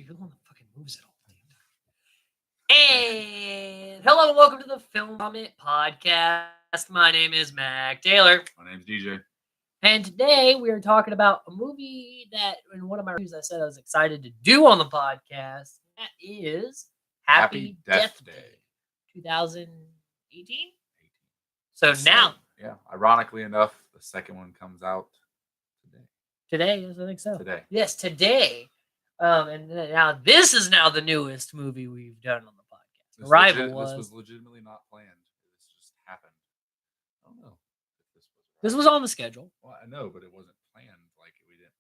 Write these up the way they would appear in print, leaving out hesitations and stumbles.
You're the one that fucking moves it all the time. And hello and welcome to the Film Vomit Podcast. My name is Mac Taylor. My name's DJ. And today we are talking about a movie that in one of my reviews I said I was excited to do on the podcast. That is Happy Death Day 2018. So now, yeah, ironically enough, the second one comes out today, yes, I think so. Today. Yes, today. And now this is now the newest movie we've done on the podcast. Arrival This was legitimately not planned. This just happened. I don't know if this was on the schedule. Well, I know, but it wasn't planned. Like we didn't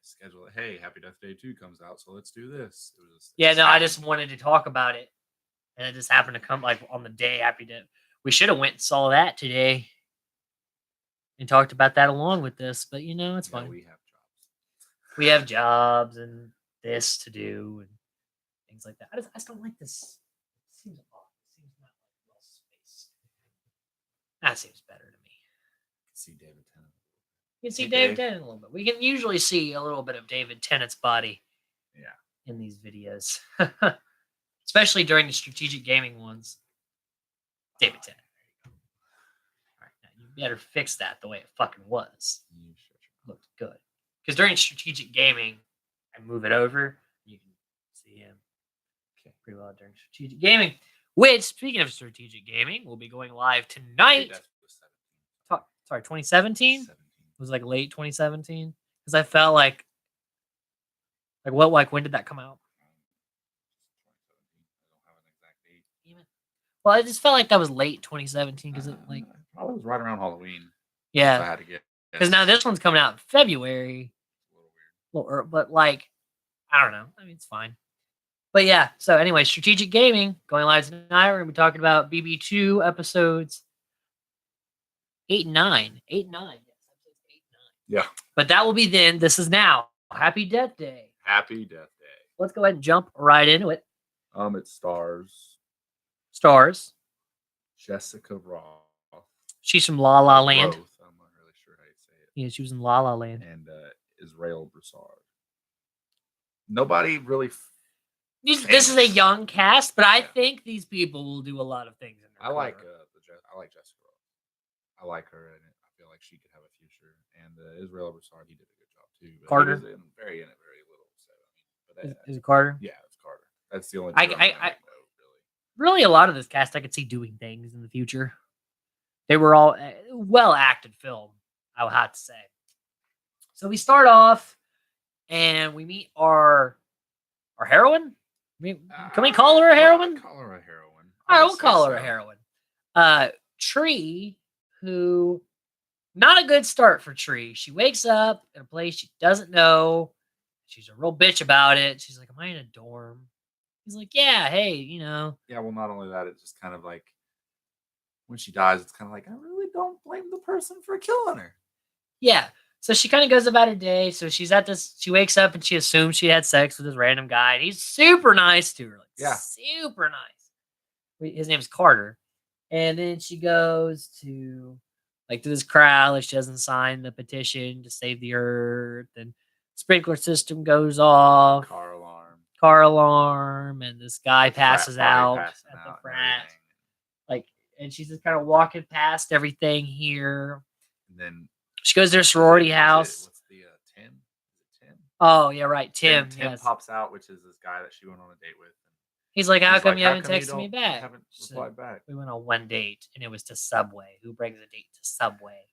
schedule it. Hey, Happy Death Day 2 comes out, so let's do this. I just wanted to talk about it, and it just happened to come like on the day Happy Death. We should have went and saw that today and talked about that along with this, but it's fine. We have jobs and this to do and things like that. I just don't like this. It seems off. It seems not like well spaced. That seems better to me. See David Tennant. You can see David Tennant a little bit. We can usually see a little bit of David Tennant's body. Yeah. In these videos, especially during the strategic gaming ones. David Tennant. There you go. All right, now you better fix that the way it fucking was. Looked good. Because during strategic gaming, I move it over. You can see him pretty well during strategic gaming. Which, speaking of strategic gaming, will be going live tonight. 2017? It was like late 2017. Because I felt like when did that come out? I don't have an exact date. Well, I just felt like that was late 2017 because it probably was right around Halloween. Yeah. I had to get. Because now this one's coming out in February. A little weird. But I don't know. I mean, it's fine. But yeah. So anyway, strategic gaming going live tonight. We're gonna be talking about BB2 episodes 8 and 9. 8 and 9. Yes, episodes 8 and 9. Yeah. But that will be then. This is now. Happy Death Day. Happy Death Day. Let's go ahead and jump right into it. It stars Jessica Roth. She's from La La Land. I'm not really sure how you say it. Yeah, she was in La La Land. And Israel Broussard. Nobody really. This is a young cast, but I think these people will do a lot of things. I like Jessica Roth. I like her, and I feel like she could have a future. And Israel Broussard, he did a good job too. But Carter, he was very little. So is it Carter? Yeah, it's Carter. That's the only. Really, a lot of this cast I could see doing things in the future. They were all well acted film, I would have to say. So we start off, and we meet our heroine. Can we call her a heroine? Call her a heroine. All right, we'll call her a heroine. Tree, who not a good start for Tree. She wakes up in a place she doesn't know. She's a real bitch about it. She's like, "Am I in a dorm?" He's like, "Yeah, hey, Yeah, well, not only that, it's just kind of like when she dies, it's kind of like I really don't blame the person for killing her. Yeah. So she kind of goes about her day. So she's at this. She wakes up and she assumes she had sex with this random guy, and he's super nice to her. Super nice. His name's Carter. And then she goes to this crowd. Like she doesn't sign the petition to save the earth, and sprinkler system goes off. Car alarm, and this guy passes out at the frat. And she's just kind of walking past everything here. And then she goes to her sorority house. What's the Tim? Is it Tim? Oh yeah, right. Tim. Tim pops out, which is this guy that she went on a date with. He's like, "How come you haven't texted me back?" Haven't replied back. We went on one date, and it was to Subway. Who brings a date to Subway?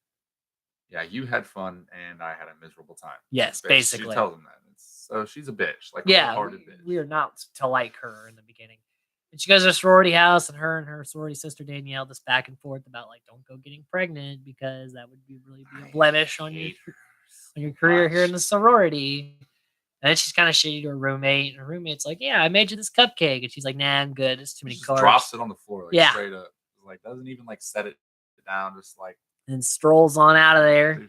Yeah, you had fun, and I had a miserable time. Yes, basically. She tells him that. So she's a bitch. We are not to like her in the beginning. And she goes to her sorority house, and her sorority sister Danielle just back and forth about don't go getting pregnant because that would be a blemish on your career here in the sorority. And then she's kind of shitty to her roommate, and her roommate's like, "Yeah, I made you this cupcake," and she's like, "Nah, I'm good. It's too many carbs." Drops it on the floor, straight up. Doesn't even set it down, just and strolls on out of there.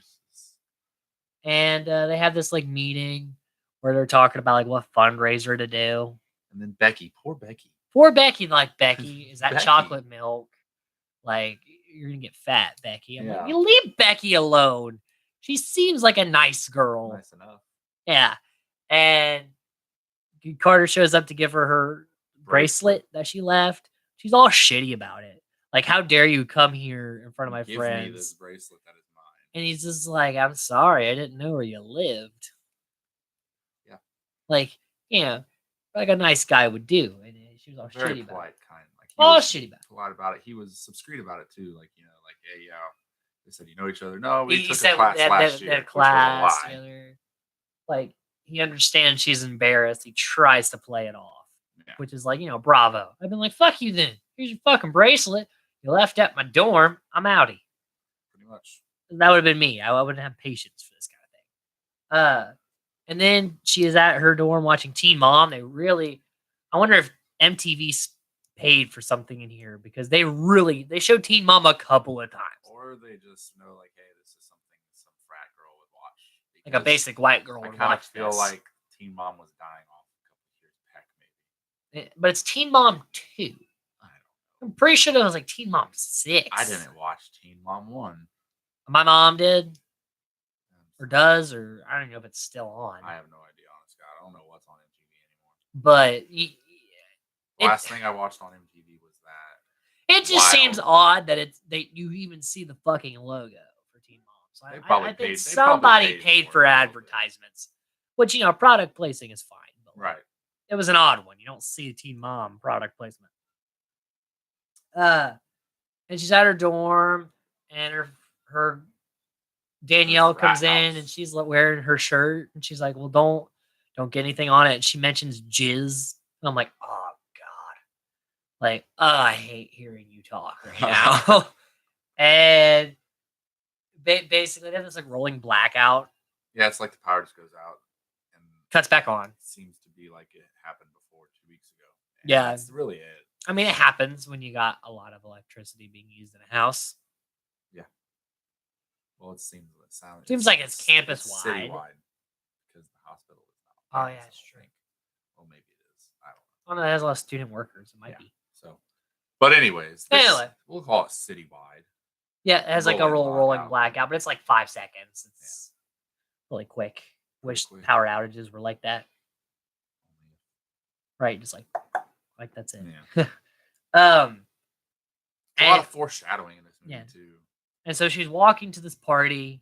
And they have this meeting where they're talking about what fundraiser to do. And then Becky, poor Becky, Becky, is that chocolate milk? You're gonna get fat, Becky. I'm like, you leave Becky alone. She seems like a nice girl. Nice enough. Yeah. And Carter shows up to give her bracelet that she left. She's all shitty about it. Like, how dare you come here in front of my Give friends? me this bracelet that is mine. And he's just like, I'm sorry, I didn't know where you lived. Yeah. Like, like a nice guy would do. And she was all very shitty polite, about it. kind. Like, All shitty about it. Polite about it. He was discreet about it too. Like, like, hey, they said, you know each other. No, we He took said a class last year, that which was a class lie. together. Like, he understands she's embarrassed. He tries to play it off, which is like, bravo. I've been like, fuck you then. Here's your fucking bracelet. You left at my dorm. I'm outie. Pretty much. That would have been me. I wouldn't have patience for this kind of thing. And then she is at her dorm watching Teen Mom. I wonder if MTV paid for something in here because they showed Teen Mom a couple of times. Or they just know, like, hey, this is something some frat girl would watch. Like a basic white girl would watch. I kind of feel like Teen Mom was dying off a couple of years back, maybe. But it's Teen Mom 2. I'm pretty sure it was like Teen Mom 6. I didn't watch Teen Mom 1. My mom did. Or does, or I don't know if it's still on. I have no idea, honest God. I don't know what's on MTV anymore. But the last thing I watched on MTV was that. It just seems odd that you even see the fucking logo for Teen Mom. So I think somebody paid for advertisements, which product placing is fine. But right. It was an odd one. You don't see a Teen Mom product placement. And she's at her dorm, and her Danielle comes in, and she's wearing her shirt, and she's like, "Well, don't get anything on it." And she mentions jizz, and I'm like, "Oh God!" Like, I hate hearing you talk right now. And basically, they have this like rolling blackout. Yeah, it's like the power just goes out and cuts back on. It seems to be like it happened before 2 weeks ago. And yeah, that's really it. I mean, it happens when you got a lot of electricity being used in a house. Yeah. Well, it seems like it's campus wide. Citywide. Because the hospital is not. Oh, yeah, it's true. Well, maybe it is. I don't know. It has a lot of student workers. It might be. So, but anyways, we'll call it citywide. Yeah, it has like a rolling blackout, but it's like 5 seconds. It's really quick. Wish power outages were like that. Right, just like that's it. Yeah. A lot of foreshadowing in this movie too. And so she's walking to this party,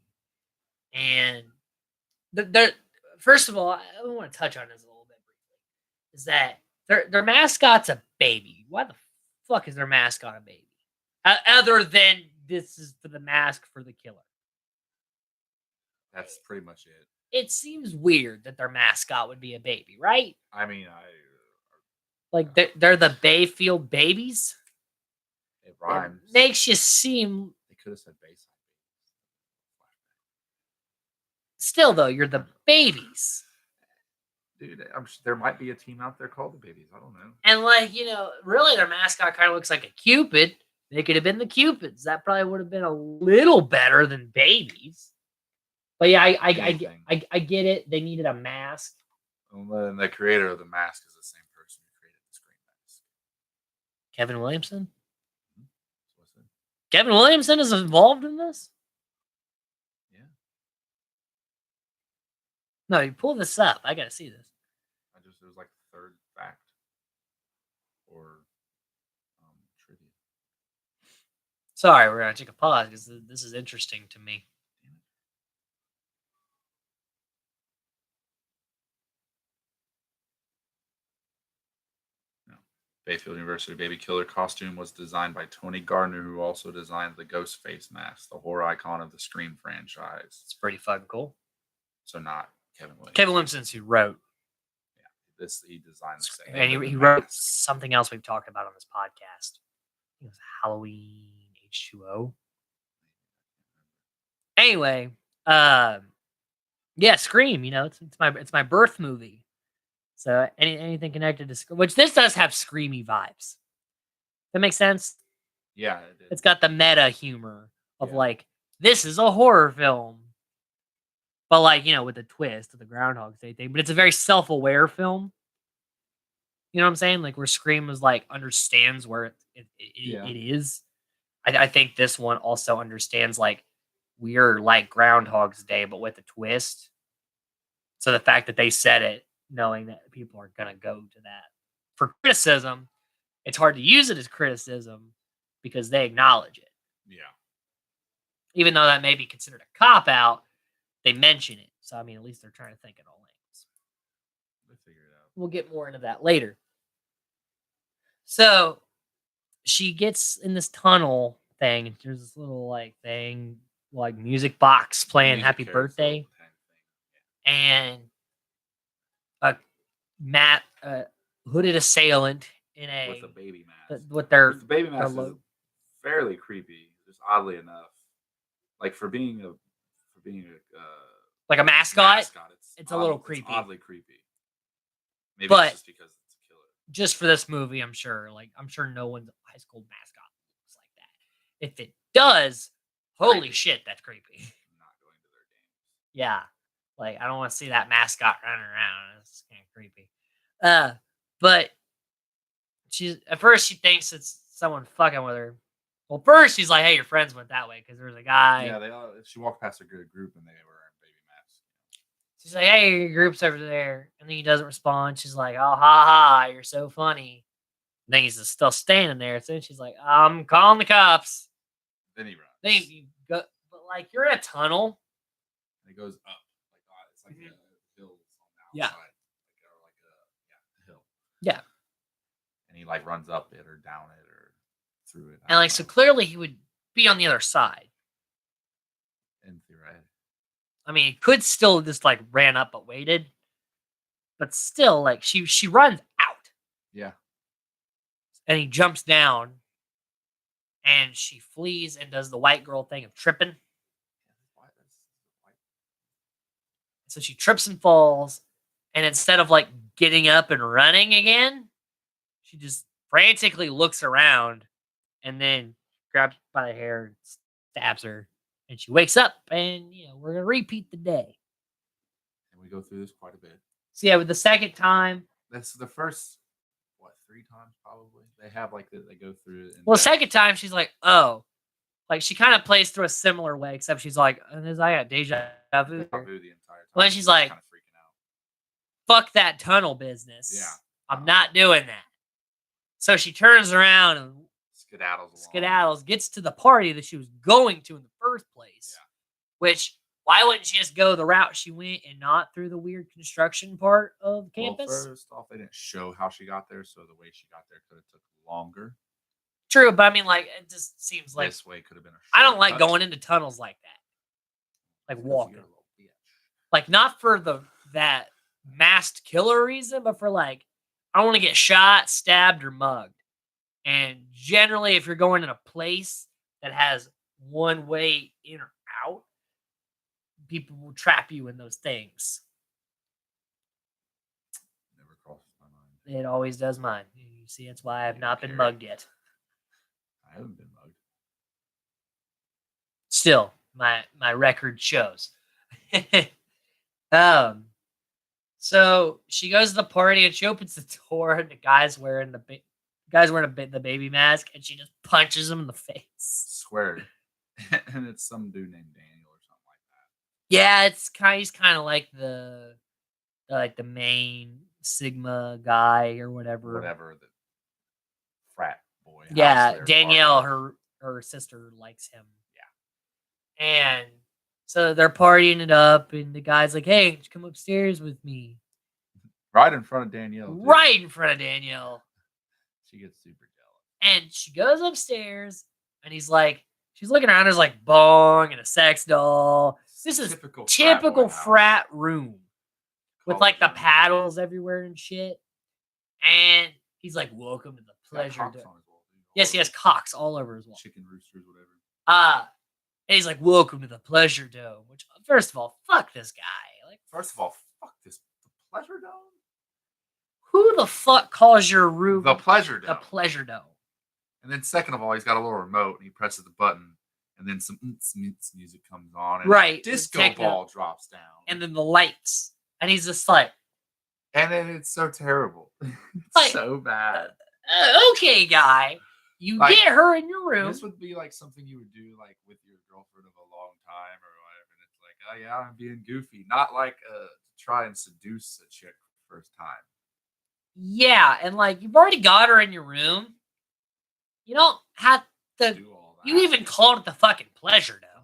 and first of all, I want to touch on this a little bit briefly. Is that their mascot's a baby? Why the fuck is their mascot a baby? Other than this is for the mask for the killer. That's pretty much it. It seems weird that their mascot would be a baby, right? I mean, like they're the Bayfield Babies. It rhymes. It makes you seem. They could have said Bayside. Still, though, you're the Babies. Dude, there might be a team out there called the Babies. I don't know. And really, their mascot kind of looks like a Cupid. They could have been the Cupids. That probably would have been a little better than Babies. But yeah, I get it. They needed a mask. And the creator of the mask is the same person who created the Scream mask. Kevin Williamson? Kevin Williamson is involved in this? Yeah. No, you pull this up. I gotta see this. It was like the third fact. Or trivia. Sorry, we're gonna take a pause because this is interesting to me. Bayfield University Baby Killer costume was designed by Tony Gardner, who also designed the Ghostface mask, the horror icon of the Scream franchise. It's pretty fucking cool. So not Kevin Williamson. Kevin Williamson's who wrote. Yeah, he designed the same. And he wrote something else we've talked about on this podcast. I think it was Halloween H2O. Anyway, yeah, Scream. It's my birth movie. So anything connected to Scream, which this does have Screamy vibes. That makes sense? Yeah. It's got the meta humor of this is a horror film. But with a twist of the Groundhog Day thing. But it's a very self-aware film. You know what I'm saying? Where Scream is understands where it is. I think this one also understands we're like Groundhog's Day, but with a twist. So the fact that they said it knowing that people are gonna go to that for criticism. It's hard to use it as criticism because they acknowledge it. Yeah. Even though that may be considered a cop out, they mention it. So I mean, at least they're trying to think at all angles. They figure it out. We'll get more into that later. So she gets in this tunnel thing, and there's this little like thing, like music box playing Music "Happy carousel Birthday," kind of thing. and a hooded assailant in With a baby mask. with their The baby mask is lo- fairly creepy, just oddly enough. Like for being a like a mascot. It's a little It's creepy. oddly creepy. Maybe But- it's just because it's a killer. Just for this movie, I'm sure. Like I'm sure no one's high school mascot looks like that. If it does, holy Creepy. shit, that's creepy. I'm not going to their games. Yeah. Like I don't want to see that mascot running around. It's kind of creepy. But she's at first she thinks it's someone fucking with her. Well, first she's like, "Hey, your friends went that way because there was a guy." Yeah, they all. She walked past a good group and they were wearing baby masks. She's like, "Hey, your group's over there," and then he doesn't respond. She's like, "Oh, ha ha, you're so funny." And then he's just still standing there. So she's like, "I'm calling the cops." Then he runs. Then you go, but like you're in a tunnel. And it goes up. It's like Mhm. hills on the Yeah. outside. Like a hill. Yeah. And he like runs up it or down it or through it. And like so clearly he would be on the other side. In theory. I mean, he could still just like ran up but waited. But still, like she runs out Yeah. and he jumps down and she flees and does the white girl thing of tripping. So she trips and falls, and instead of like getting up and running again, she just frantically looks around and then grabs her by the hair and stabs her. And she wakes up, and we're gonna repeat the day. And we go through this quite a bit. So yeah, with the second time, That's the first 3 times probably. They have like they go through it. well, the second time she's like, oh, like she kind of plays through a similar way, except she's like, I got deja vu. the entire time. Well, then she's like, kind of freaking out. fuck that tunnel business. Yeah. I'm not doing that. So she turns around and Skedaddles. gets to the party that she was going to in the first place. Yeah. Which, why wouldn't she just go the route she went and not through the weird construction part of campus? Well, first off, they didn't show how she got there, so the way she got there could have took longer. True, but I mean, like, it just seems like This way could have been I don't like shortcut. going into tunnels like that. Like Because walking. you're a little bitch. Like not for that masked killer reason, but for like I want to get shot, stabbed, or mugged. And generally, if you're going in a place that has one way in or out, people will trap you in those things. Never crossed my mind. It always does mine. You see, that's why I have not been Carry. mugged yet. I haven't been mugged. Still, my record shows. So she goes to the party and she opens the door, and the guy's wearing the baby mask, and she just punches him in the face. Swear. And it's some dude named Daniel or something like that. Yeah, he's kind of like the main Sigma guy or whatever. Whatever the frat boy. house Yeah, they're Danielle, part of. her sister likes him. Yeah, and so they're partying it up, and the guy's like, "Hey, come upstairs with me." Right in front of Danielle. Too. Right in front of Danielle. She gets super jealous. And she goes upstairs, and he's like, she's looking around, there's like bong and a sex doll. This is typical frat room with like the paddles everywhere and shit. And he's like, welcome to the pleasure dome. Yes, he has cocks all over his wall. Chicken roosters, whatever. And he's like, welcome to the pleasure dome. Which, first of all, fuck this guy. Like, first of all, fuck this. The pleasure dome? Who the fuck calls your room the pleasure dome? The pleasure dome. And then second of all, he's got a little remote and he presses the button and then some music comes on and right. disco ball drops down. And then the lights. And he's just like. And then it's so terrible. It's like, so bad. Okay, guy. You like, get her in your room. This would be like something you would do like with your girlfriend of a long time or whatever. And it's like, oh yeah, I'm being goofy. Not like to try and seduce a chick first time. Yeah, and like you've already got her in your room. You don't have to. Do all that. You even called it the fucking pleasure dome.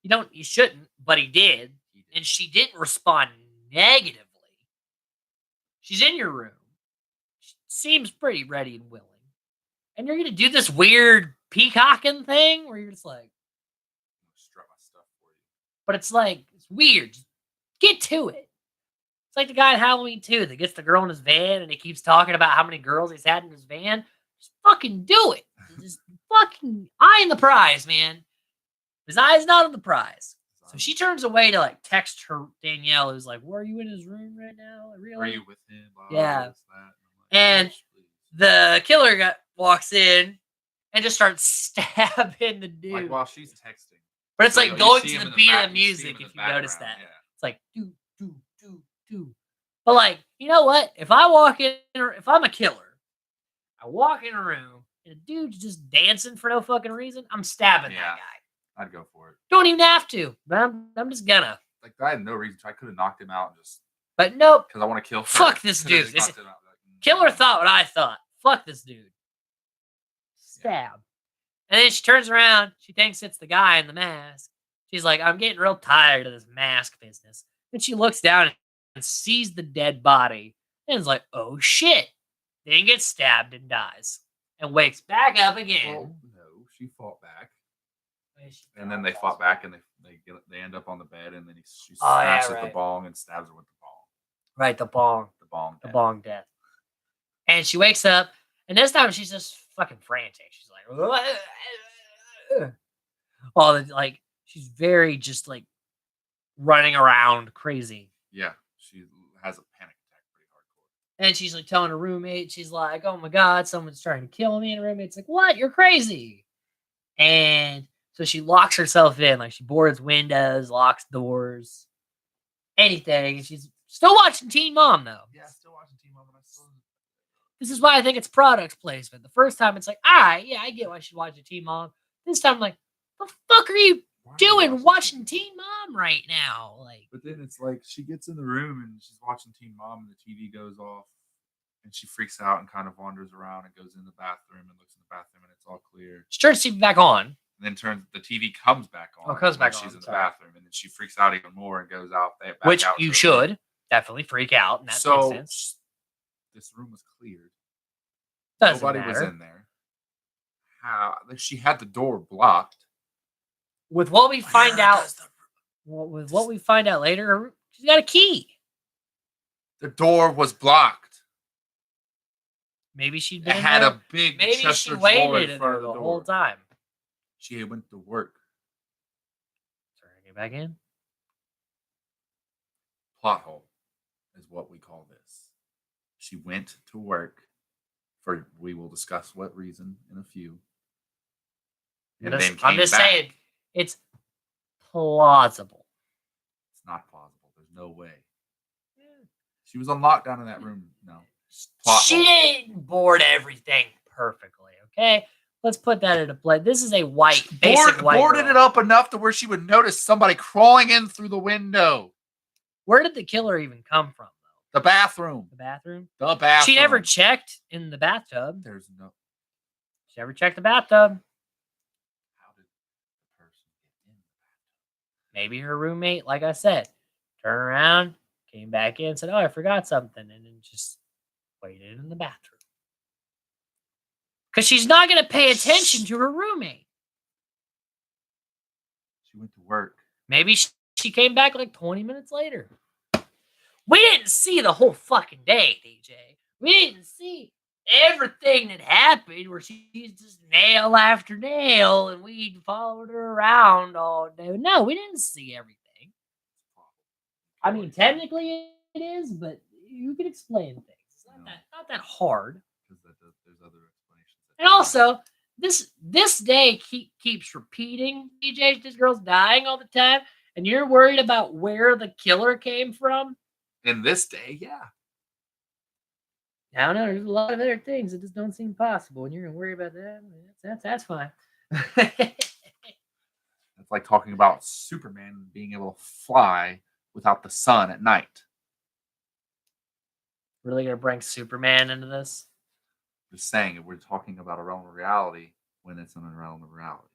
You don't. You shouldn't, but he did, and she didn't respond negatively. She's in your room. She seems pretty ready and willing, and you're gonna do this weird peacocking thing where you're just like, strut my stuff for you. but it's like it's weird. Just get to it. It's like the guy in Halloween 2 that gets the girl in his van and he keeps talking about how many girls he's had in his van. Just fucking do it. Just fucking eyeing the prize, man. His eye's not on the prize. So she turns away to like text her Danielle, who's like, "Were you in his room right now? Really? Are you with him? Yeah. This, that. And "Yes, please." the killer walks in and just starts stabbing the dude. Like while she's texting. But it's So, like you going see to him the in the beat back- of the you see him music, in if the you notice background, that. yeah. It's like do do do do. But like, you know what? If I walk in, or if I'm a killer, I walk in a room and a dude's just dancing for no fucking reason, I'm stabbing Yeah. that guy. I'd go for it. Don't even have to, but I'm just gonna. Like I had no reason to. I could have knocked him out and just But nope. because I want to kill her. Fuck this Coulda dude. just This- knocked him out, like, Killer thought what I thought. Fuck this dude. Stab. And then she turns around. She thinks it's the guy in the mask. She's like, I'm getting real tired of this mask business. Then she looks down and sees the dead body and is like, oh shit. Then gets stabbed and dies. And wakes back up again. Well, no, she fought back, and then they fought back, and they end up on the bed, and then she Oh, yeah, snaps at the right. bong and stabs her with the bong. Right, the bong. The bong. The death. bong death. And she wakes up, and this time she's just fucking frantic. She's like, all the like, she's very just like running around crazy. Yeah, she has a panic attack pretty hardcore. And she's like telling her roommate, she's like, oh my God, someone's trying to kill me. And her roommate's like, what? You're crazy. And so she locks herself in, like she boards windows, locks doors, anything. And she's still watching Teen Mom, though. Yeah, still watching Teen Mom, and I still. This is why I think it's product placement. The first time it's like, all right, yeah, I get why she's watching Teen Mom. This time I'm like, the fuck are you Why are you doing watching Teen Mom right now? Like, But then it's like she gets in the room and she's watching Teen Mom, and the TV goes off, and she freaks out and kind of wanders around and goes in the bathroom and looks in the bathroom, and it's all clear. she turns the TV back on. And then turns the TV comes back on. Oh, comes when back she's on, in the sorry. bathroom, and then she freaks out even more and goes out there. Back Which out you to her should room. definitely freak out in that So instance. this room was cleared. Doesn't Nobody matter. was in there. How she had the door blocked. With what we find Where out, does with what we find out later, she's got a key. the door was blocked. Maybe she'd It been in had there. a big Maybe she Chester drawer waited in in front there of the the whole door. time. She went to work. Sorry, get back in. Plot hole is what we call this. She went to work for, we will discuss what reason in a few. And then I'm came just back. saying, it's plausible. It's not plausible. There's no way. She was on lockdown in that room. No. Plot She hole. didn't board everything perfectly. Okay, let's put that into play. This is a white, basic white. Boarded girl. it up enough to where she would notice somebody crawling in through the window. Where did the killer even come from, though? The bathroom. The bathroom. The bathroom. She never checked in the bathtub. There's no. She never checked the bathtub. How did the person get in the bathtub? Maybe her roommate, like I said, turned around, came back in, said, "Oh, I forgot something," and then just waited in the bathroom. Because she's not going to pay attention to her roommate. She went to work. Maybe she came back like 20 minutes later. We didn't see the whole fucking day, DJ. We didn't see everything that happened where she's just nail after nail and we followed her around all day. No, we didn't see everything. I mean, technically it is, but you can explain things. It's not that hard. Because there's other explanations. And also, this day keeps repeating. DJ, this girl's dying all the time, and you're worried about where the killer came from. In this day, yeah. I don't know. There's a lot of other things that just don't seem possible, and you're gonna worry about that. That's fine. It's like talking about Superman being able to fly without the sun at night. Really gonna bring Superman into this? Just saying, if we're talking about a realm of reality when it's in a realm of reality.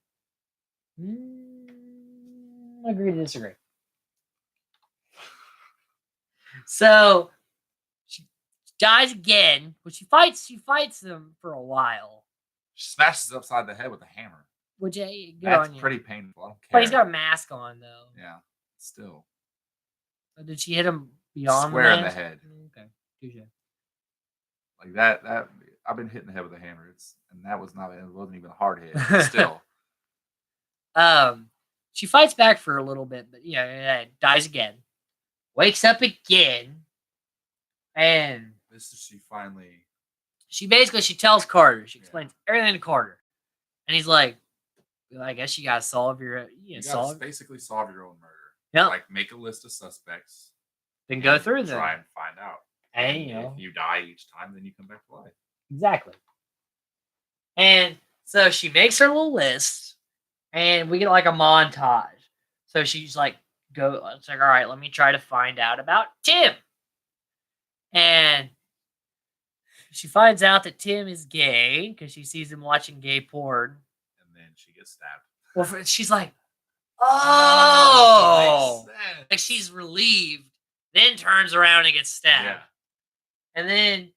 Agree to disagree. So she dies again, but she fights them for a while. She smashes upside the head with a hammer. Which good That's on you. pretty painful. I don't care. But he's got a mask on though. Yeah, still. Did she hit him beyond Square in the mask? head. Okay, touche. Like that I've been hitting the head with a hammer. And that was not. It wasn't even a hard hit. But still. She fights back for a little bit, but dies again. Wakes up again, and this is she finally. She tells Carter. She explains everything to Carter, and he's like, "Well, I guess you gotta solve your. You gotta basically solve your own murder. Yeah. Like make a list of suspects, then go through them. Try and find out. And if you die each time, then you come back to life. Exactly. And so she makes her little list, and we get like a montage. So she's like, it's like, all right, let me try to find out about Tim. And she finds out that Tim is gay because she sees him watching gay porn. And then she gets stabbed. Well, she's like, oh, like she's relieved, then turns around and gets stabbed. Yeah. And then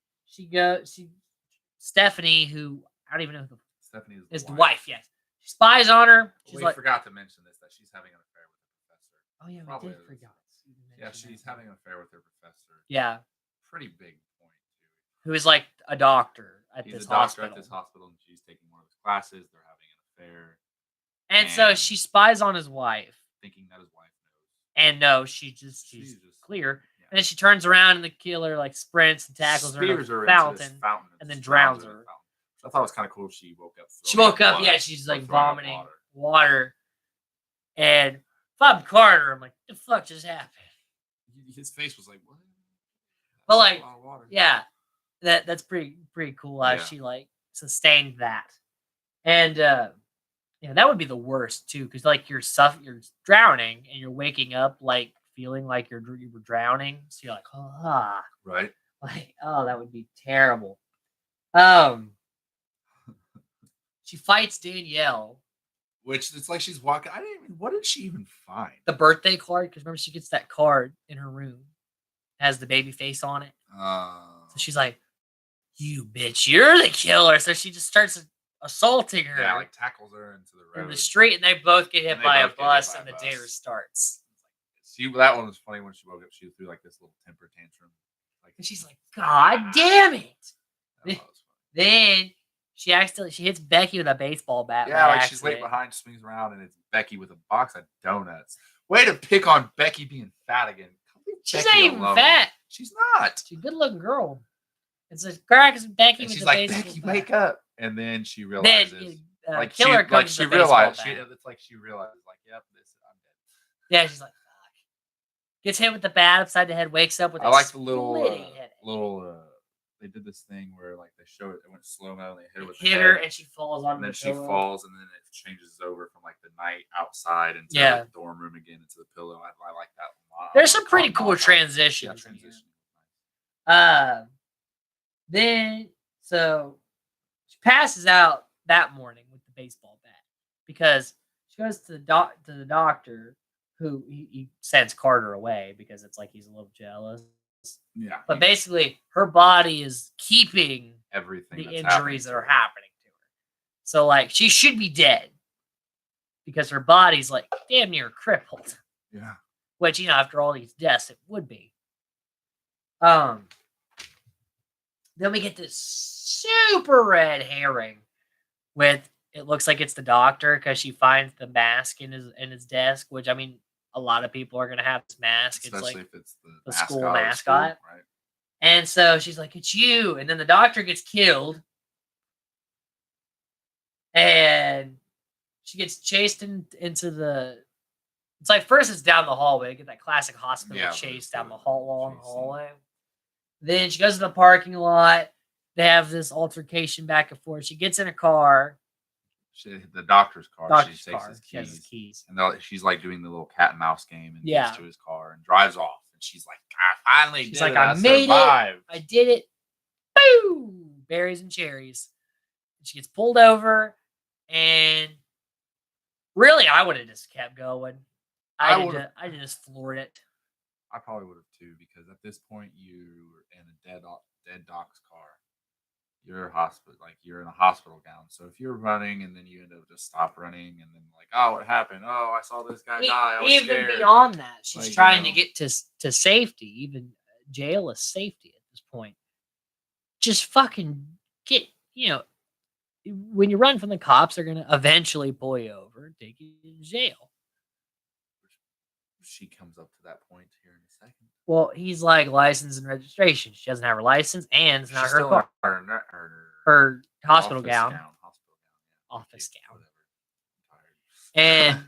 Stephanie, who I don't even know who Stephanie is the wife. Yes, she spies on her. We forgot to mention this, that she's having an affair with her professor. Oh yeah, we did forget. Yeah, she's having an affair with her professor. Yeah, pretty big point too. Who is like a doctor at this hospital. At this hospital, and she's taking one of his classes. They're having an affair, and so she spies on his wife, thinking that his wife knows. And no, she's just clear. Yeah. And then she turns around, and the killer like sprints and tackles her in a fountain, and then drowns her. I thought it was kind of cool. She woke up. She woke up. Yeah, she's like vomiting water. And if I'm Carter, I'm like, the fuck just happened? His face was like, what? But like, yeah, that's pretty cool. How she like sustained that, and that would be the worst too, because like you're drowning and you're waking up like feeling like you were drowning, so you're like, right, like that would be terrible. She fights Danielle. Which it's like she's walking. What did she even find? The birthday card, because remember she gets that card in her room, has the baby face on it. So she's like, "You bitch, you're the killer." So she just starts assaulting her. Yeah, like tackles her into the road in the street, and they both get hit by a bus, and the day restarts. That one was funny when she woke up. She threw like this little temper tantrum, and she's like, "God damn it!" Then she hits Becky with a baseball bat. Yeah, like she's laid behind, swings around, and it's Becky with a box of donuts. Way to pick on Becky being fat again. She's not even fat. She's not. She's a good-looking girl. It's a crack as Becky. And she's like, Becky, wake up. And then she realizes, like, killer comes. She realized, it's like she realizes, like, yep, I'm dead. Yeah, she's like, fuck. Gets hit with the bat upside the head. Wakes up with. I like the little. They did this thing where like they showed it went slow mo and they hit her with the head, and she falls on. And then she falls, and then it changes over from like the night outside into the dorm room again into the pillow. I like that a lot. There's some pretty cool transitions. Then so she passes out that morning with the baseball bat because she goes to the doctor, who he sends Carter away because it's like he's a little jealous. Yeah. But basically, her body is keeping everything the injuries that are happening to her. So like she should be dead because her body's like damn near crippled. Yeah. Which, after all these deaths, it would be. Then we get this super red herring with it looks like it's the doctor because she finds the mask in his desk, which a lot of people are gonna have this mask. Especially it's like if it's the school mascot. Right. And so she's like, "It's you," and then the doctor gets killed, and she gets chased into the. It's like first it's down the hallway, get that classic hospital chase down the long hallway. Then she goes to the parking lot. They have this altercation back and forth. She gets in a car. The doctor's car. She takes his keys. And she's like doing the little cat and mouse game and gets to his car and drives off. And she's like, I finally She's did like, it. I I made it. survived. I did it. Boo! Berries and cherries. And she gets pulled over, and really, I would have just kept going. I just floored it. I probably would have too, because at this point you're in a dead doc's car. You're in a hospital gown. So if you're running and then you end up just stop running and then like, oh, what happened? Oh, I saw this guy die. I was Even scared. beyond that, she's Like, trying to get to safety. Even jail is safety at this point. Just fucking get, when you run from the cops, they're gonna eventually pull you over and take you to jail. She comes up to that point here in a second. Well, he's like license and registration. She doesn't have her license, and it's not She's her still car. in Her hospital office gown. Office gown. Whatever. And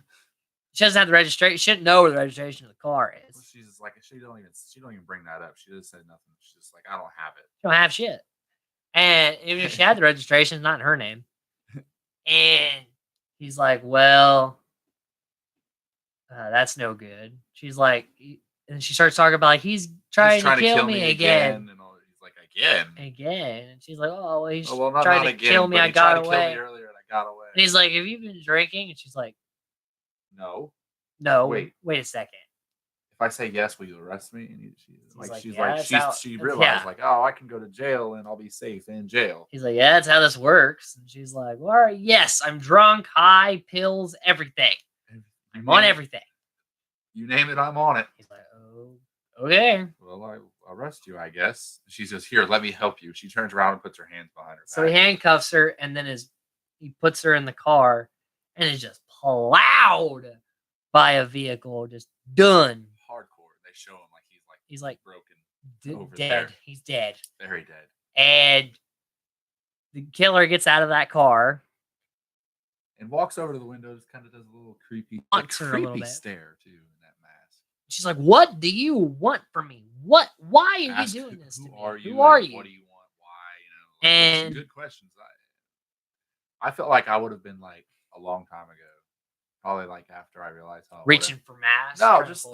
she doesn't have the registration. She didn't know where the registration of the car is. Well, she's like, she don't even bring that up. She just said nothing. She's just like, I don't have it. She don't have shit. And even if she had the registration, it's not in her name. And he's like, well, that's no good. She's like, and she starts talking about like, he's trying to kill me again. And all, he's like, again. And she's like, oh, well, he's not trying to again, kill me. I got away. Kill me earlier and I got away. And he's like, have you been drinking? And she's like, no. Wait a second. If I say yes, will you arrest me? And she realized like, oh, I can go to jail and I'll be safe in jail. He's like, yeah, that's how this works. And she's like, well, all right, yes, I'm drunk, high, pills, everything. I'm on everything. You name it, I'm on it. He's like, oh, okay. Well, I'll arrest you, I guess. She says, here, let me help you. She turns around and puts her hands behind her back. So he handcuffs her, and then he puts her in the car, and is just plowed by a vehicle, just done. Hardcore. They show him he's like broken, dead. There. He's dead. Very dead. And the killer gets out of that car and walks over to the window. Just kind of does a little creepy stare too in that mask. She's like, "What do you want from me? Why are you doing this to me? Who are you? What do you want? Why? And good questions. I felt like I would have been like a long time ago. Probably like after I realized how reaching for masks. No, just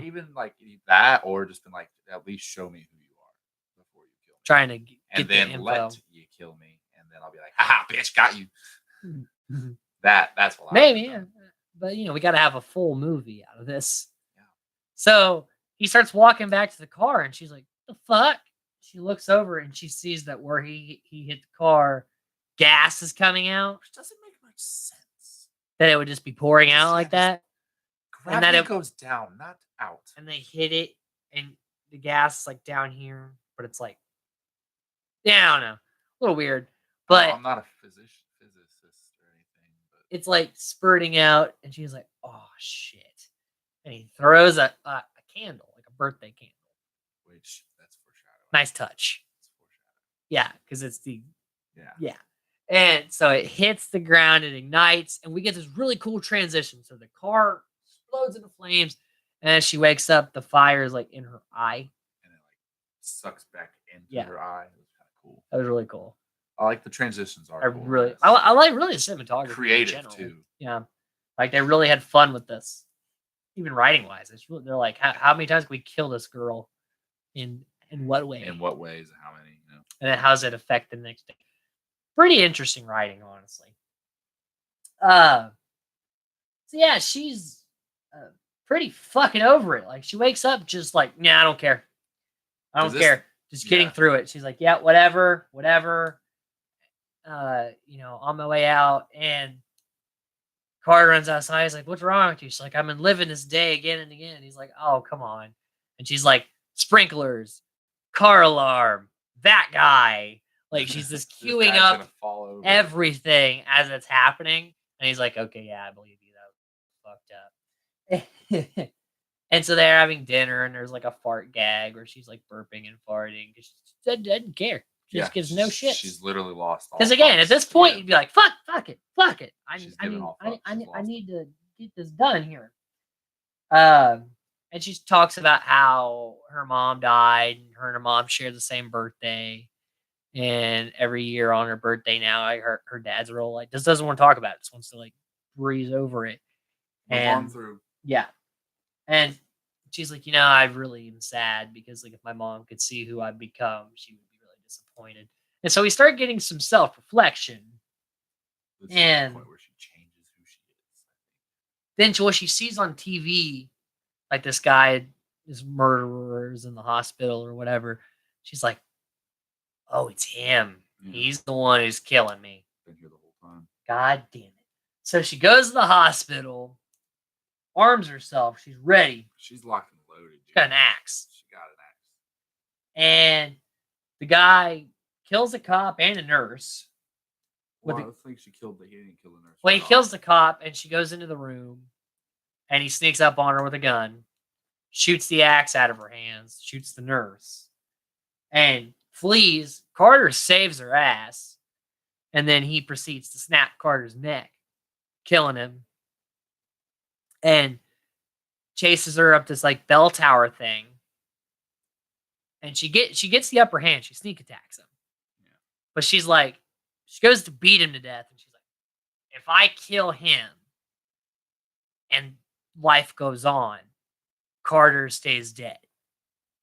even like that, or just been like, at least show me who you are before you kill me. Trying to get and then let you kill me, and then I'll be like, haha, bitch, got you. That's what maybe, yeah. But we got to have a full movie out of this. Yeah. So he starts walking back to the car, and she's like, "The fuck?" She looks over and she sees that where he hit the car, gas is coming out. Which doesn't make much sense. That it would just be pouring out like that. And that it goes down, not out. And they hit it, and the gas is like down here, but it's like, I don't know, a little weird. But I'm not a physicist or anything. But it's like spurting out, and she's like, "Oh shit!" And he throws a candle, like a birthday candle. Which that's foreshadowing. Nice touch. Yeah, because it's yeah. And so it hits the ground, it ignites, and we get this really cool transition. So the car explodes into flames, and as she wakes up, the fire is like in her eye. And it like sucks back into her eye. It was kind of cool. That was really cool. I like the transitions. I like really the cinematography. Creative too. Yeah. Like they really had fun with this. Even writing wise. They're like, how many times can we kill this girl? In what way? In what ways? How many? And then how does it affect the next day? Pretty interesting writing, honestly. So yeah, she's pretty fucking over it. Like she wakes up just like, I don't care. I don't care. Just getting through it. She's like, yeah, whatever. On my way out, and Carter runs outside. He's like, what's wrong with you? She's like, I've been living this day again and again. He's like, oh, come on. And she's like, sprinklers, car alarm, that guy. Like she's just queuing up everything as it's happening. And he's like, okay, yeah, I believe you. That was fucked up. And so they're having dinner, and there's like a fart gag where she's like burping and farting. She doesn't care. She just gives no shit. She's literally lost. Because again, at this point, you'd be like, fuck it. I need to get this done here. And she talks about how her mom died, and her mom share the same birthday. And every year on her birthday now, her dad's real like, just doesn't want to talk about it. Just wants to like breeze over it. And through. Yeah. And She's like, I really am sad because like if my mom could see who I've become, she would be really disappointed. And so we start getting some self-reflection. This And is the point where she changes who she is. then what she sees on TV, like this guy is murderers in the hospital or whatever. She's like, oh, it's him. Yeah. He's the one who's killing me. Been here the whole time. God damn it. So she goes to the hospital, arms herself. She's ready. She's locked and loaded. Dude. She's got an axe. She got an axe. And the guy kills a cop and a nurse. Well, I think he didn't kill the nurse. Well, he kills the cop, and she goes into the room, and he sneaks up on her with a gun, shoots the axe out of her hands, shoots the nurse, and flees. Carter saves her ass, and then he proceeds to snap Carter's neck, killing him, and chases her up this like bell tower thing, and she gets the upper hand. She sneak attacks him, but she goes to beat him to death, and she's like, if I kill him and life goes on, Carter stays dead.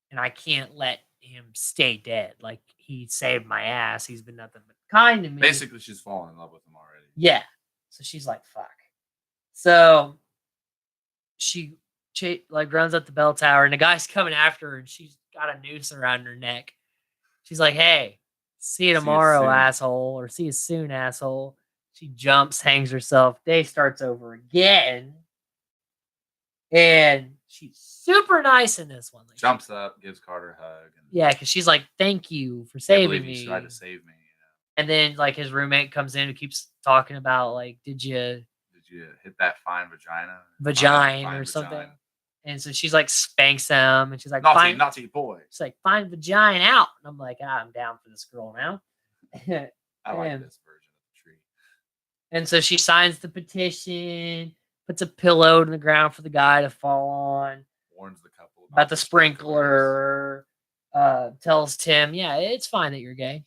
And I can't let him stay dead. Like, he saved my ass. He's been nothing but kind to me. Basically, she's fallen in love with him already. Yeah. So she's like, fuck. So she runs up the bell tower, and the guy's coming after her, and she's got a noose around her neck. She's like, hey, see you tomorrow, asshole, or see you soon, asshole. She jumps, hangs herself. Day starts over again. And she's super nice in this one. Like, jumps up, gives Carter a hug. And yeah, because she's like, thank you for saving me. You tried to save me. And then like his roommate comes in who keeps talking about like, did you hit that fine vagina? Vagina or something. Vagina. And so she's like spanks him, and she's like, naughty boy. She's like, find vagina out. And I'm like, I'm down for this girl now. I like this version of the tree. And so she signs the petition, puts a pillow in the ground for the guy to fall on. Warns the couple about the sprinkler. Tells Tim, yeah, it's fine that you're gay.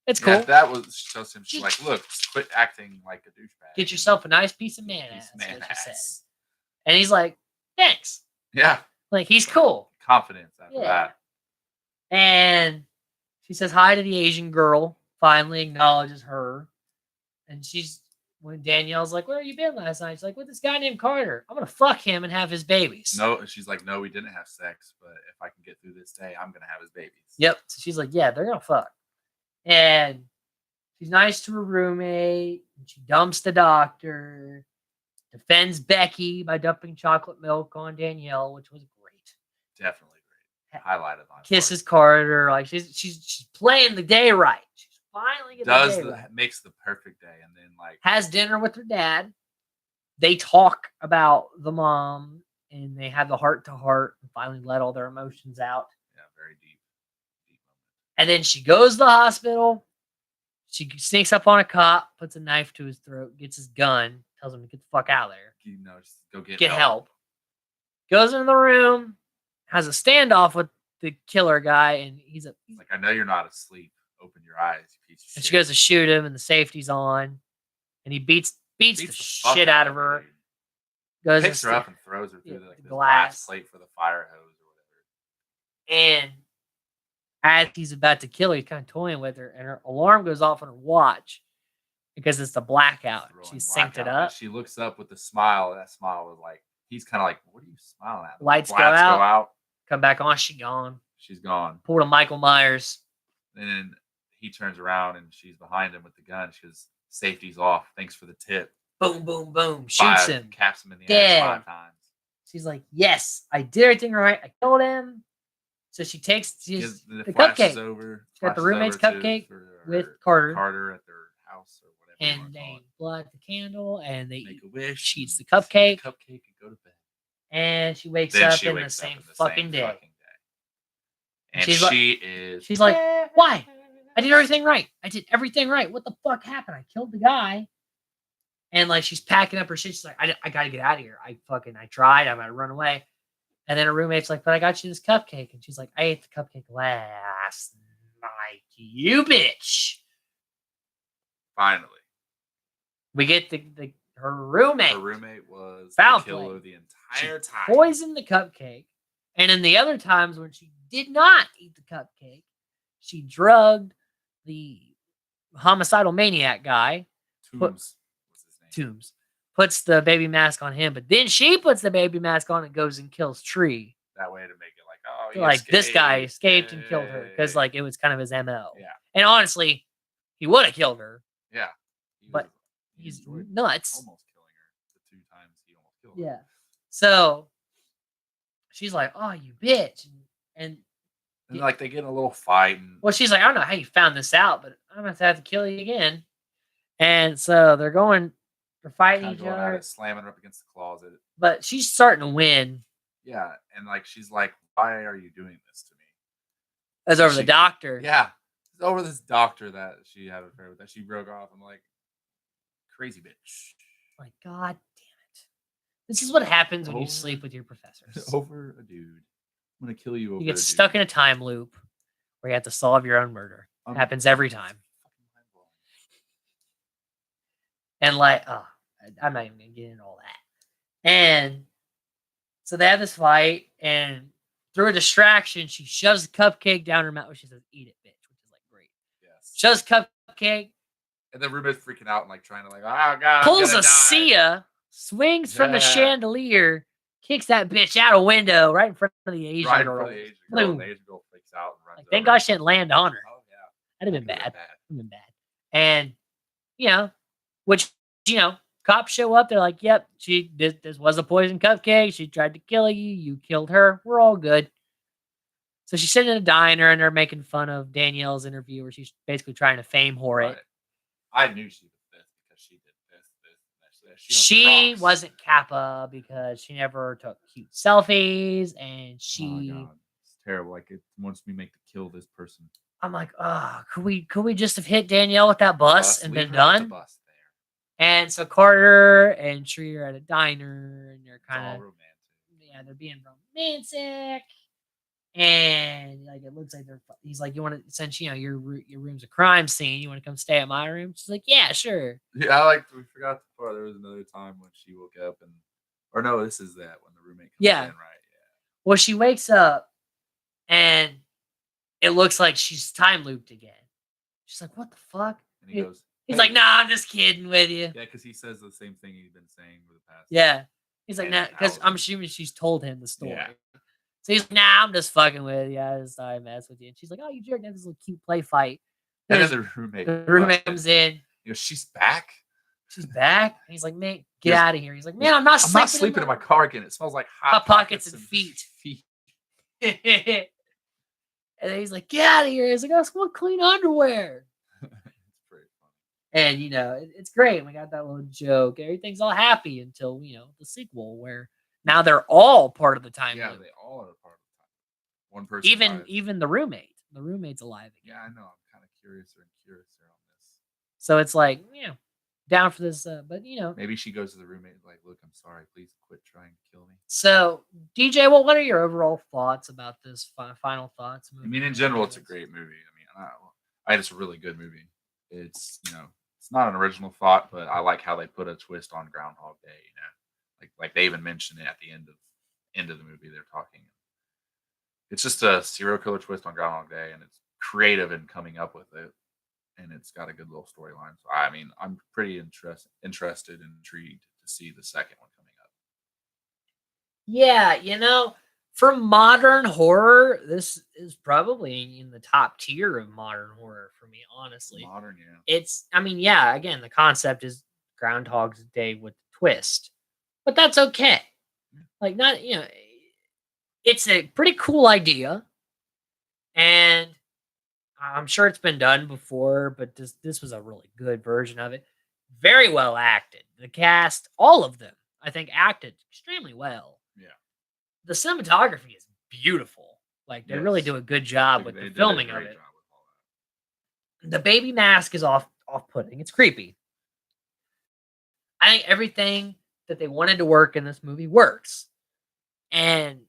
It's cool. She tells him, she's like, look, quit acting like a douchebag. Get yourself a nice piece of man ass. And he's like, thanks. Yeah. Like, he's cool. Confidence after that. And she says hi to the Asian girl, finally acknowledges her. And when Danielle's like, where have you been last night? She's like, with this guy named Carter. I'm going to fuck him and have his babies. No, she's like, no, we didn't have sex, but if I can get through this day, I'm going to have his babies. Yep. So she's like, yeah, they're going to fuck. And she's nice to her roommate. And she dumps the doctor. Defends Becky by dumping chocolate milk on Danielle, which was great. Definitely great. Highlighted on kisses Carter. Like she's playing the day right. She's finally getting the day right. Makes the perfect day, and then like has dinner with her dad. They talk about the mom, and they have the heart to heart, and finally let all their emotions out. Yeah, very deep moment. And then she goes to the hospital. She sneaks up on a cop, puts a knife to his throat, gets his gun, tells him to get the fuck out of there. Just go get help. Goes into the room, has a standoff with the killer guy, and he's like, I know you're not asleep. Open your eyes, you piece of shit. And she goes to shoot him, and the safety's on, and he beats the shit out of her. Goes picks her up and throws her through the glass plate for the fire hose or whatever. And as he's about to kill her, he's kind of toying with her, and her alarm goes off on her watch because it's the blackout. She synced it up. She looks up with a smile. That smile was like, he's kind of like, what are you smiling at? Lights go out. Come back on. She's gone. She's gone. Pulled a Michael Myers. And then he turns around, and she's behind him with the gun. She goes, safety's off. Thanks for the tip. Boom, boom, boom. Shoots him. Caps him in the ass 5 times. She's like, yes, I did everything right. I killed him. So she takes the cupcake. She got the roommate's cupcake with Carter. Carter at their house or whatever. And they blow out the candle, and they make a wish. She eats the cupcake. And go to bed. And she wakes up in the same fucking day. And she's like, why? I did everything right. I did everything right. What the fuck happened? I killed the guy. And like, she's packing up her shit. She's like, I gotta get out of here. I tried. I'm gonna run away. And then her roommate's like, but I got you this cupcake. And she's like, I ate the cupcake last night, you bitch. Finally. We get her roommate. Her roommate was foul the killer play. The entire time. Poisoned the cupcake. And in the other times when she did not eat the cupcake, she drugged the homicidal maniac guy. Toombs was his name. Toombs puts the baby mask on him, but then she puts the baby mask on and goes and kills Tree. That way to make it like, oh, he Like this guy escaped. escaped and killed her because like it was kind of his MO. Yeah. And honestly, he would have killed her. Yeah. But he's nuts. Almost killing her the 2 times he almost killed her. Yeah. So she's like, "Oh, you bitch," and like they get in a little fight. And well, she's like, "I don't know how you found this out, but I'm gonna have to kill you again." And so they're fighting each other, it, slamming her up against the closet. But she's starting to win. Yeah, and like she's like, "Why are you doing this to me?" That's over the doctor. Yeah, it's over this doctor that she had an affair with that she broke off. I'm like, crazy bitch. Like, God damn it! This is what happens when you sleep with your professors. Over a dude, I'm gonna kill you. Over you get stuck in a time loop where you have to solve your own murder. Happens every time. And like, I'm not even gonna get into all that. And so they have this fight, and through a distraction, she shoves the cupcake down her mouth. She says, "Eat it, bitch," which is like great. Yes. Shoves cupcake. And then roommate's freaking out and like trying to like, oh god. Pulls a Sia, swings from the chandelier, kicks that bitch out a window right in front of the Asian girl. The Asian girl freaks out and runs. Like, thank God she didn't land on her. Oh yeah. That'd have been bad. And which cops show up. They're like, "Yep, this was a poison cupcake. She tried to kill you. You killed her. We're all good." So she's sitting in a diner, and they're making fun of Danielle's interview, where she's basically trying to fame whore it. I knew she was this because she did this. She wasn't Kappa because she never took cute selfies, and she. Oh my God. It's terrible. Like it wants me to kill this person. I'm like, could we just have hit Danielle with that bus and been done? And so Carter and Tree are at a diner, and they're kind of romantic. Yeah, they're being romantic, and like it looks like he's like, "You want to, since your room's a crime scene, you want to come stay at my room?" She's like, "Yeah, sure." Yeah, we forgot the part. There was another time when she woke up or no, this is that when the roommate comes in, right? Yeah. Well, she wakes up, and it looks like she's time looped again. She's like, "What the fuck?" And he goes. He's like, "Nah, I'm just kidding with you." Yeah, because he says the same thing he's been saying for the past. Yeah. He's like, "Nah," because I'm assuming she's told him the story. Yeah. So he's like, "Nah, I'm just fucking with you. I just thought I mess with you." And she's like, "Oh, you jerk." That's this little cute play fight. And then the roommate comes in. He goes, "She's back." She's back. And he's like, "Man, get out of here." He's like, "Man, I'm not sleeping in my car again. It smells like hot pockets and feet." And then he's like, "Get out of here." He's like, "I just want clean underwear." And it's great. We got that little joke. Everything's all happy until the sequel, where now they're all part of the time loop. Yeah, they all are part of the time. One person. Even the roommate. The roommate's alive again. Yeah, I know. I'm kind of curious on this. So it's like, down for this, but maybe she goes to the roommate like, "Look, I'm sorry. Please quit trying to kill me." So DJ, what are your overall thoughts about this? Final thoughts? I mean, in general, it's a great movie. I mean, it's a really good movie. It's it's not an original thought, but I like how they put a twist on Groundhog Day. Like they even mention it at the end of the movie. They're talking. It's just a serial killer twist on Groundhog Day, and it's creative in coming up with it, and it's got a good little storyline. So I mean, I'm pretty interested and intrigued to see the second one coming up. Yeah, for modern horror, this is probably in the top tier of modern horror for me, honestly. Modern, yeah. Again, the concept is Groundhog's Day with a twist, but that's okay. Like, not, it's a pretty cool idea, and I'm sure it's been done before, but this was a really good version of it. Very well acted. The cast, all of them, I think, acted extremely well. Yeah. The cinematography is beautiful. Like, they really do a good job with the filming of it. The baby mask is off-putting. It's creepy. I think everything that they wanted to work in this movie works. And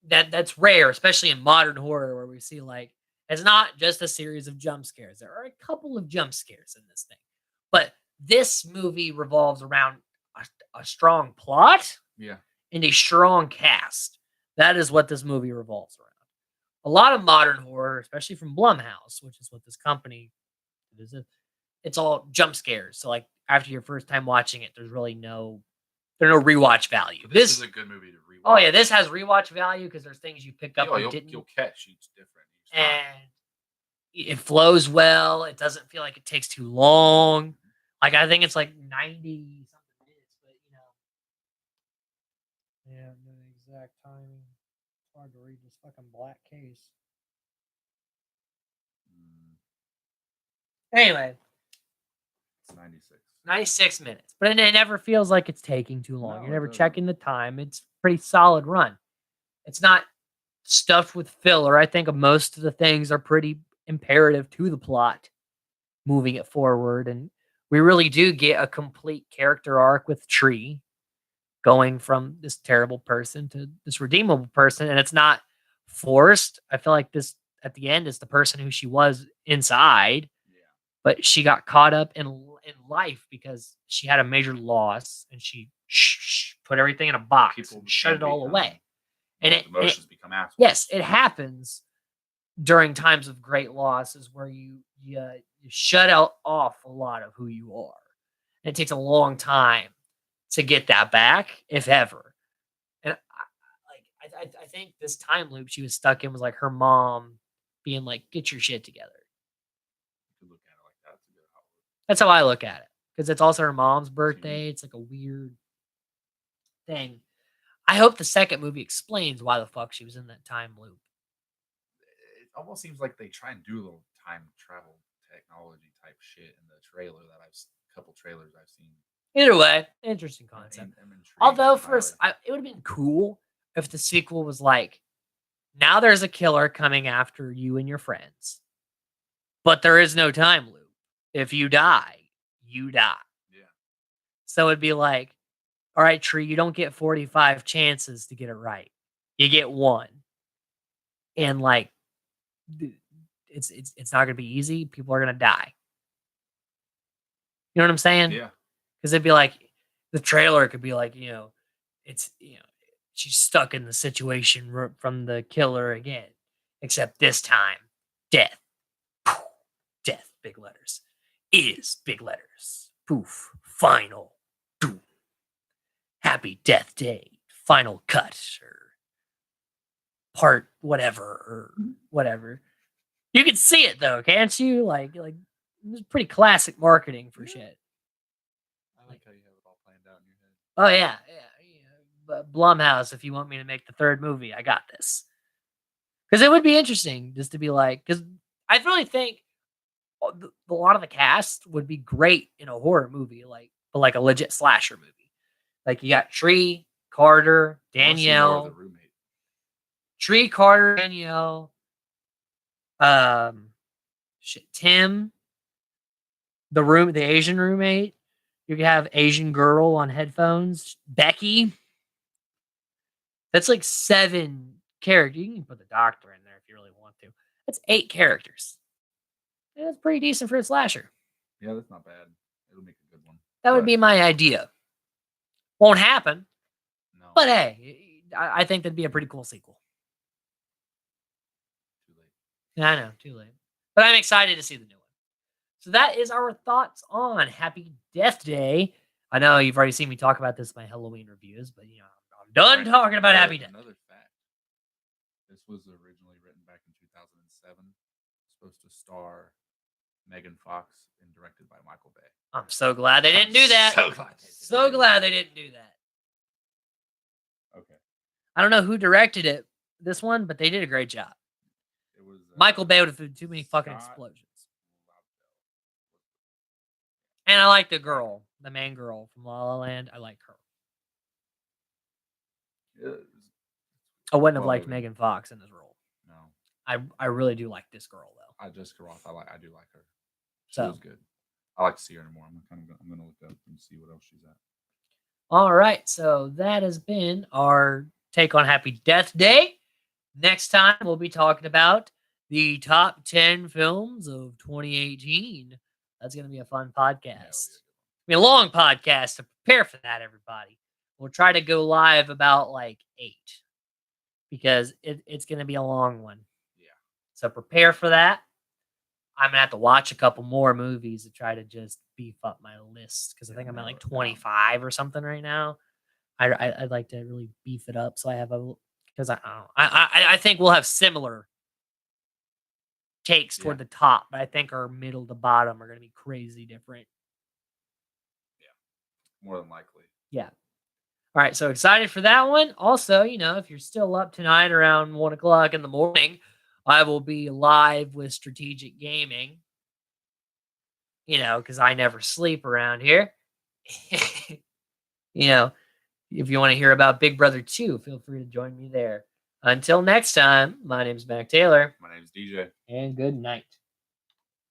that's rare, especially in modern horror, where we see, like, it's not just a series of jump scares. There are a couple of jump scares in this thing. But this movie revolves around a strong plot and a strong cast. That is what this movie revolves around. A lot of modern horror, especially from Blumhouse, which is what this company is. It's all jump scares. So like after your first time watching it, there's no rewatch value. But this is a good movie to rewatch. Oh yeah, this has rewatch value because there's things you pick up and you'll catch each different. And it flows well. It doesn't feel like it takes too long. Like I think it's like 90 something minutes, but yeah, no exact timing. It's hard to read this fucking black case. Anyway, it's 96. 96 minutes, but it never feels like it's taking too long. No, You're never doesn't. checking the time. It's a pretty solid run. It's not stuffed with filler. I think most of the things are pretty imperative to the plot, moving it forward. And we really do get a complete character arc with Tree going from this terrible person to this redeemable person. And it's not forced. I feel like this at the end is the person who she was inside, but she got caught up in life because she had a major loss and she put everything in a box and shut it all away. And emotions become assholes. Yes, it happens during times of great losses where you shut off a lot of who you are. And it takes a long time to get that back, if ever. And I think this time loop she was stuck in was like her mom being like, "Get your shit together." You look at it like that. That's how I look at it because it's also her mom's birthday. It's like a weird thing. I hope the second movie explains why the fuck she was in that time loop. It almost seems like they try and do a little time travel technology type shit in the trailer that couple trailers I've seen. Either way, interesting concept. Although it would have been cool if the sequel was like, now there's a killer coming after you and your friends, but there is no time loop. If you die, you die. Yeah. So it'd be like, all right, Tree, you don't get 45 chances to get it right. You get one. And like, it's not gonna be easy. People are gonna die. You know what I'm saying? Yeah. Because it'd be like the trailer could be like, she's stuck in the situation from the killer again, except this time, death, poof, death, big letters, is big letters, poof, final, boom, happy death day, final cut, or part whatever, or whatever. You can see it though, can't you? Like it's pretty classic marketing for shit. I like how you have it all planned out in your head. Oh yeah. But Blumhouse, if you want me to make the third movie, I got this. Because it would be interesting just to be like, because I really think a lot of the cast would be great in a horror movie, but like a legit slasher movie. Like you got Tree, Carter, Danielle, the roommate. Tree, Carter, Danielle, Tim, the Asian roommate. You could have Asian girl on headphones, Becky. That's like 7 characters. You can put the doctor in there if you really want to. That's 8 characters. That's pretty decent for a slasher. Yeah, that's not bad. It'll make a good one. That would be my idea. Won't happen. No. But hey, I think that'd be a pretty cool sequel. Too late. Yeah, I know, too late. But I'm excited to see the new one. So that is our thoughts on Happy Death Day. I know you've already seen me talk about this in my Halloween reviews, but I'm done talking about Happy Death. Another fact. This was originally written back in 2007. Supposed to star Megan Fox and directed by Michael Bay. I'm so glad they didn't do that. So glad they didn't do that. Okay. I don't know who directed it, this one, but they did a great job. It was Michael Bay would have had too many fucking Scott explosions. And I like the girl, the main girl from La La Land. I like her. I wouldn't have liked Megan Fox in this role. No. I really do like this girl though. Jessica Roth, I do like her. She So was good. I like to see her anymore. I'm gonna look up and see what else she's at. All right, so that has been our take on Happy Death Day. Next time we'll be talking about the top 10 films of 2018. That's going to be a fun podcast. Yeah, It'll be a long podcast, to prepare for that, everybody. We'll try to go live about like 8. because it's going to be a long one. Yeah. So prepare for that. I'm gonna have to watch a couple more movies to try to just beef up my list because I think I'm at like 25 or something right now. I'd like to really beef it up so I have because I think we'll have similar takes toward the top, but I think our middle to bottom are gonna be crazy different. Yeah, more than likely. Yeah. All right, so excited for that one. Also, if you're still up tonight around 1:00 in the morning, I will be live with Strategic Gaming. Because I never sleep around here. If you want to hear about Big Brother 2, feel free to join me there. Until next time, my name is Mac Taylor. My name is DJ. And good night.